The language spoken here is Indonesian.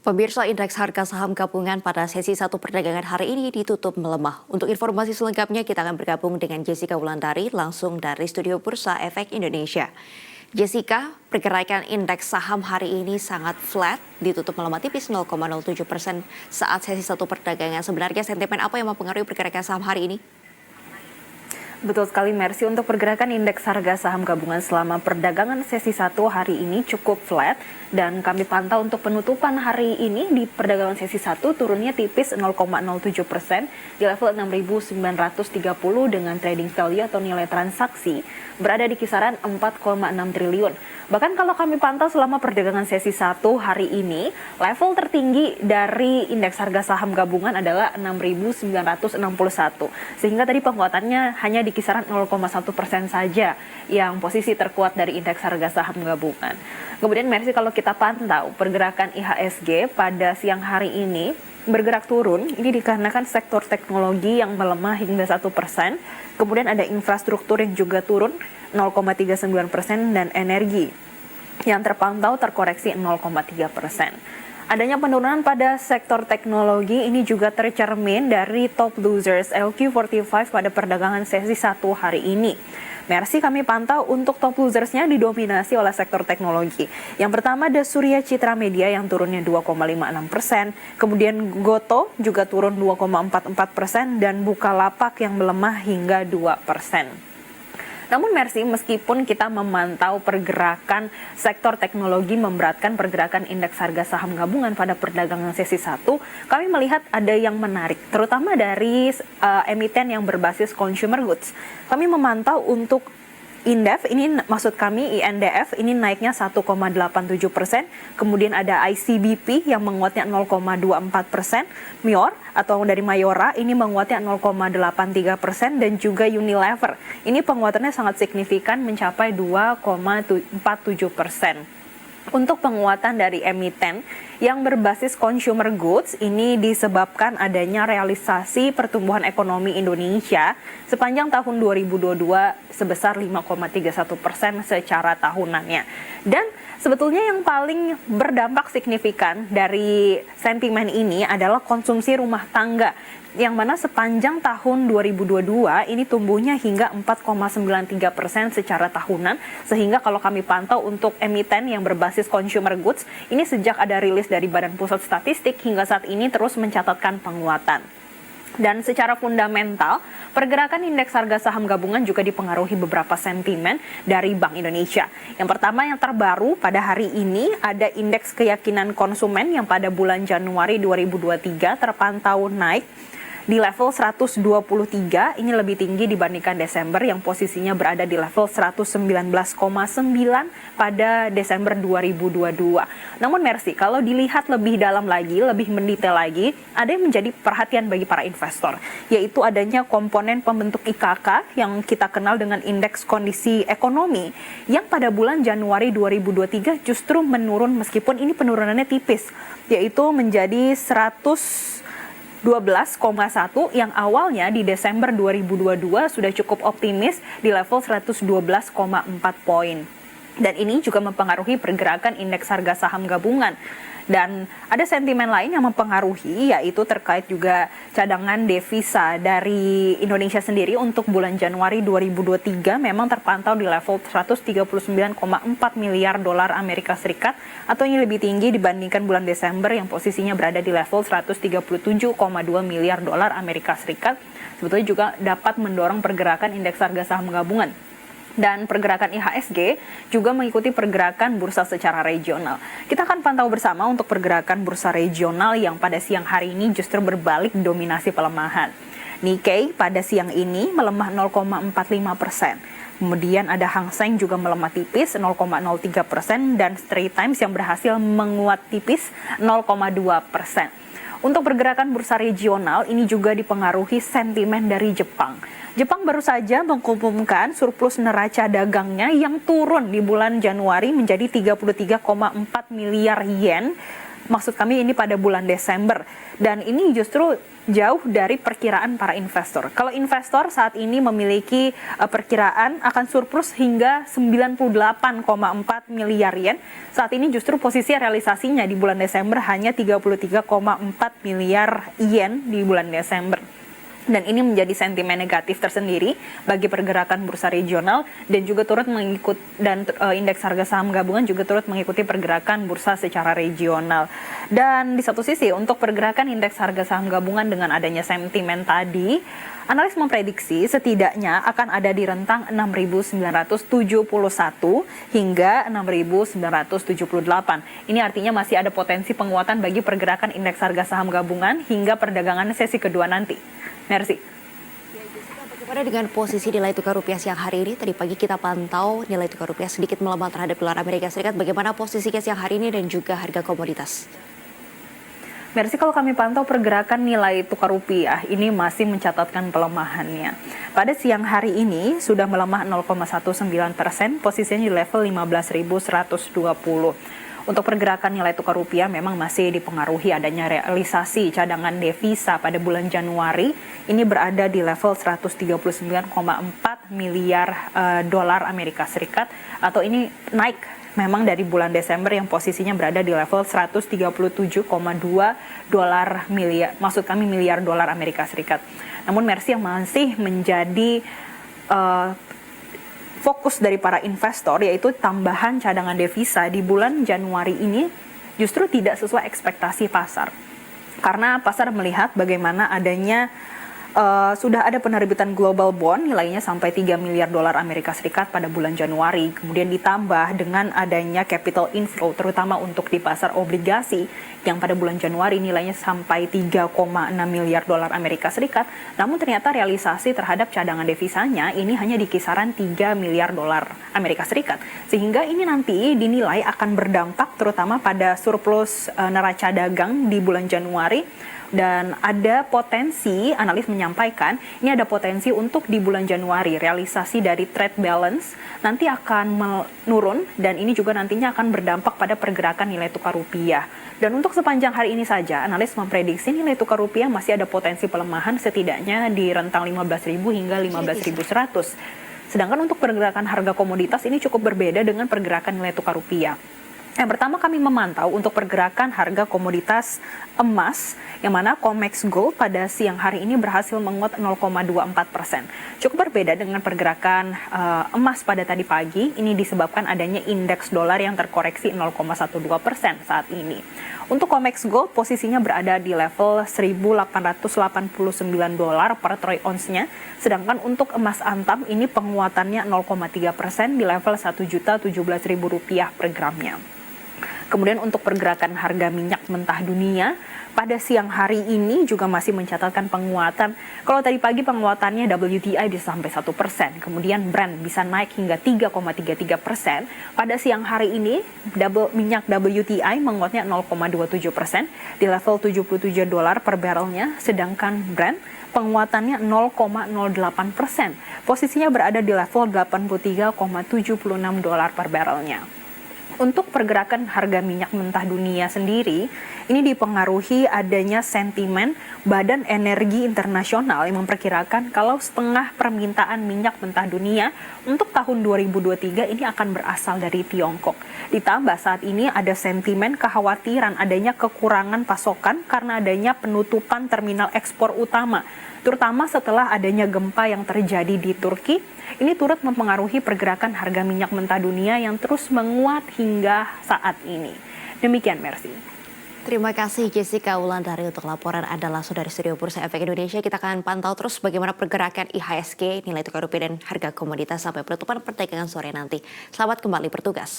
Pemirsa, indeks harga saham gabungan pada sesi 1 perdagangan hari ini ditutup melemah. Untuk informasi selengkapnya kita akan bergabung dengan Jessica Wulandari langsung dari Studio Bursa Efek Indonesia. Jessica, pergerakan indeks saham hari ini sangat flat, ditutup melemah tipis 0,07% saat sesi 1 perdagangan. Sebenarnya sentimen apa yang mempengaruhi pergerakan saham hari ini? Betul sekali, Mercy. Untuk pergerakan indeks harga saham gabungan selama perdagangan sesi 1 hari ini cukup flat, dan kami pantau untuk penutupan hari ini di perdagangan sesi 1 turunnya tipis 0,07% di level 6.930 dengan trading value atau nilai transaksi berada di kisaran 4,6 triliun. Bahkan kalau kami pantau selama perdagangan sesi 1 hari ini, level tertinggi dari indeks harga saham gabungan adalah 6.961. Sehingga tadi penguatannya hanya di kisaran 0,1% saja yang posisi terkuat dari indeks harga saham gabungan. Kemudian Mercy, kalau kita pantau pergerakan IHSG pada siang hari ini bergerak turun, ini dikarenakan sektor teknologi yang melemah hingga 1%, kemudian ada infrastruktur yang juga turun 0,39% dan energi yang terpantau terkoreksi 0,3%. Adanya penurunan pada sektor teknologi ini juga tercermin dari top losers LQ45 pada perdagangan sesi 1 hari ini. Mercy, kami pantau untuk top losersnya didominasi oleh sektor teknologi. Yang pertama ada Surya Citra Media yang turunnya 2,56%, kemudian Goto juga turun 2,44% dan Bukalapak yang melemah hingga 2%. Namun Mercy, meskipun kita memantau pergerakan sektor teknologi memberatkan pergerakan indeks harga saham gabungan pada perdagangan sesi 1, kami melihat ada yang menarik, terutama dari emiten yang berbasis consumer goods. Kami memantau untuk Indef, ini maksud kami INDF, ini naiknya 1,87%, kemudian ada ICBP yang menguatnya 0,24%, MIOR atau dari Mayora ini menguatnya 0,83%, dan juga Unilever. Ini penguatannya sangat signifikan mencapai 2,47%. Untuk penguatan dari emiten yang berbasis consumer goods ini disebabkan adanya realisasi pertumbuhan ekonomi Indonesia sepanjang tahun 2022 sebesar 5,31% secara tahunannya. Dan sebetulnya yang paling berdampak signifikan dari sentimen ini adalah konsumsi rumah tangga, yang mana sepanjang tahun 2022 ini tumbuhnya hingga 4,93% secara tahunan, sehingga kalau kami pantau untuk emiten yang berbasis consumer goods, ini sejak ada rilis dari Badan Pusat Statistik hingga saat ini terus mencatatkan penguatan. Dan secara fundamental, pergerakan indeks harga saham gabungan juga dipengaruhi beberapa sentimen dari Bank Indonesia. Yang pertama yang terbaru pada hari ini ada indeks keyakinan konsumen yang pada bulan Januari 2023 terpantau naik di level 123, ini lebih tinggi dibandingkan Desember yang posisinya berada di level 119,9 pada Desember 2022. Namun Mercy, kalau dilihat lebih dalam lagi, lebih mendetail lagi, ada yang menjadi perhatian bagi para investor, yaitu adanya komponen pembentuk IKK yang kita kenal dengan indeks kondisi ekonomi, yang pada bulan Januari 2023 justru menurun meskipun ini penurunannya tipis, yaitu menjadi 12,1 yang awalnya di Desember 2022 sudah cukup optimis di level 112,4 poin. Dan ini juga mempengaruhi pergerakan indeks harga saham gabungan. Dan ada sentimen lain yang mempengaruhi, yaitu terkait juga cadangan devisa dari Indonesia sendiri untuk bulan Januari 2023 memang terpantau di level 139,4 miliar dolar Amerika Serikat, atau ini lebih tinggi dibandingkan bulan Desember yang posisinya berada di level 137,2 miliar dolar Amerika Serikat. Sebetulnya juga dapat mendorong pergerakan indeks harga saham gabungan. Dan pergerakan IHSG juga mengikuti pergerakan bursa secara regional. Kita akan pantau bersama untuk pergerakan bursa regional yang pada siang hari ini justru berbalik dominasi pelemahan. Nikkei pada siang ini melemah 0,45%. Kemudian ada Hang Seng juga melemah tipis 0,03%, dan Straits Times yang berhasil menguat tipis 0,2%. Untuk pergerakan bursa regional ini juga dipengaruhi sentimen dari Jepang. Jepang baru saja mengumumkan surplus neraca dagangnya yang turun di bulan Januari menjadi 33,4 miliar yen Maksud kami ini pada bulan Desember, dan ini justru jauh dari perkiraan para investor. Kalau investor saat ini memiliki perkiraan akan surplus hingga 98,4 miliar yen, saat ini justru posisi realisasinya di bulan Desember hanya 33,4 miliar yen di bulan Desember. Dan ini menjadi sentimen negatif tersendiri bagi pergerakan bursa regional, dan juga turut mengikut, dan indeks harga saham gabungan juga turut mengikuti pergerakan bursa secara regional. Dan di satu sisi untuk pergerakan indeks harga saham gabungan dengan adanya sentimen tadi, analis memprediksi setidaknya akan ada di rentang 6.971 hingga 6.978. Ini artinya masih ada potensi penguatan bagi pergerakan indeks harga saham gabungan hingga perdagangan sesi kedua nanti. Merci. Bagaimana dengan posisi nilai tukar rupiah siang hari ini? Tadi pagi kita pantau nilai tukar rupiah sedikit melemah terhadap dolar Amerika Serikat. Bagaimana posisinya siang hari ini dan juga harga komoditas? Merci, kalau kami pantau pergerakan nilai tukar rupiah ini masih mencatatkan pelemahannya. Pada siang hari ini sudah melemah 0,19%, posisinya di level 15.120. Untuk pergerakan nilai tukar rupiah memang masih dipengaruhi adanya realisasi cadangan devisa pada bulan Januari. Ini berada di level 139,4 miliar dolar Amerika Serikat, atau ini naik memang dari bulan Desember yang posisinya berada di level 137,2 miliar dolar Amerika Serikat. Namun Merci, yang masih menjadi fokus dari para investor yaitu tambahan cadangan devisa di bulan Januari ini justru tidak sesuai ekspektasi pasar. Karena pasar melihat bagaimana adanya sudah ada penerbitan global bond nilainya sampai 3 miliar dolar Amerika Serikat pada bulan Januari. Kemudian ditambah dengan adanya capital inflow terutama untuk di pasar obligasi yang pada bulan Januari nilainya sampai 3,6 miliar dolar Amerika Serikat. Namun ternyata realisasi terhadap cadangan devisanya ini hanya di kisaran 3 miliar dolar Amerika Serikat. Sehingga ini nanti dinilai akan berdampak terutama pada surplus neraca dagang di bulan Januari. Dan ada potensi, analis menyampaikan, ini ada potensi untuk di bulan Januari realisasi dari trade balance nanti akan menurun, dan ini juga nantinya akan berdampak pada pergerakan nilai tukar rupiah. Dan untuk sepanjang hari ini saja, analis memprediksi nilai tukar rupiah masih ada potensi pelemahan setidaknya di rentang 15.000 hingga 15.100. Sedangkan untuk pergerakan harga komoditas ini cukup berbeda dengan pergerakan nilai tukar rupiah. Yang pertama, kami memantau untuk pergerakan harga komoditas emas, yang mana COMEX Gold pada siang hari ini berhasil menguat 0,24%. Cukup berbeda dengan pergerakan emas pada tadi pagi, ini disebabkan adanya indeks dolar yang terkoreksi 0,12% saat ini. Untuk COMEX Gold posisinya berada di level 1.889 dolar per troy ounce-nya, sedangkan untuk emas antam ini penguatannya 0,3% di level Rp1.017.000 per gramnya. Kemudian untuk pergerakan harga minyak mentah dunia pada siang hari ini juga masih mencatatkan penguatan. Kalau tadi pagi penguatannya WTI bisa sampai 1%, kemudian Brent bisa naik hingga 3,33%. Pada siang hari ini minyak WTI menguatnya 0,27% di level 77 dolar per barrelnya, sedangkan Brent penguatannya 0,08%. Posisinya berada di level 83,76 dolar per barrelnya. Untuk pergerakan harga minyak mentah dunia sendiri, ini dipengaruhi adanya sentimen Badan Energi Internasional yang memperkirakan kalau setengah permintaan minyak mentah dunia untuk tahun 2023 ini akan berasal dari Tiongkok. Ditambah saat ini ada sentimen kekhawatiran adanya kekurangan pasokan karena adanya penutupan terminal ekspor utama, terutama setelah adanya gempa yang terjadi di Turki. Ini turut mempengaruhi pergerakan harga minyak mentah dunia yang terus menguat hingga saat ini. Demikian, Merci. Terima kasih Jessica Wulandari untuk laporan Anda langsung dari Studio Bursa Efek Indonesia. Kita akan pantau terus bagaimana pergerakan IHSG, nilai tukar rupiah dan harga komoditas sampai penutupan perdagangan sore nanti. Selamat kembali bertugas.